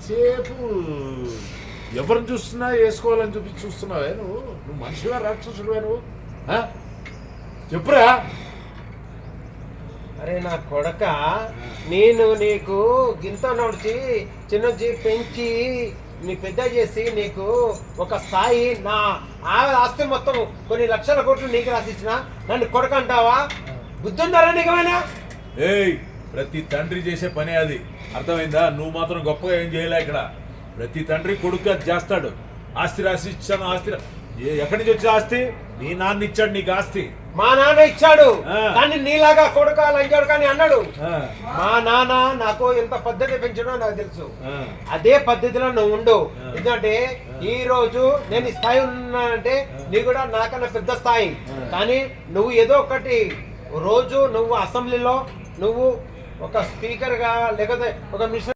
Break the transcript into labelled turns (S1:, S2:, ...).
S1: ఎంతసేపు ఎవరిని చూస్తున్నా వేసుకోవాలని చూస్తున్నావే నువ్వు నువ్వు మనిషిగా రాక్షసుడువే నువ్వు చెప్పురా.
S2: అరే నా కొడక, నేను నీకు గింత నడిచి చిన్నొచ్చి పెంచి నీ పెద్ద చేసి నీకు ఒక స్థాయి నా ఆస్తి మొత్తం కొన్ని లక్షల కోట్లు నీకు రాసిచ్చిన నన్ను కొడక అంటావా? బుద్ధున్నారా నీకేమైనా?
S1: ఏయ్, ప్రతి తండ్రి చేసే పనే అది, అర్థమైందా? నువ్వు మాత్రం గొప్పగా ఏం చేయలే. ఇక్కడ ప్రతి తండ్రి కొడుకు అది చేస్తాడు. ఆస్తి రాసి ఇచ్చాను, ఆస్తి ఎక్కడి నుంచి వచ్చిన ఆస్తి? నీ నాన్న ఇచ్చాడు నీకు ఆస్తి.
S2: మా నాన్న ఇచ్చాడు, కానీ నీలాగా కొడుక లంచాడు కానీ అన్నాడు. మా నాన్న నాకు ఎంత పద్ధతి పెంచడో నాకు తెలుసు. అదే పద్ధతిలో నువ్వు ఉండు. ఎందుకంటే ఈ రోజు నేను ఈ స్థాయి ఉన్నానంటే నీ కూడా నాకన్నా పెద్ద స్థాయి. కానీ నువ్వు ఏదో ఒకటి రోజు నువ్వు అసెంబ్లీలో నువ్వు ఒక స్పీకర్ గా లేకపోతే ఒక మినిస్టర్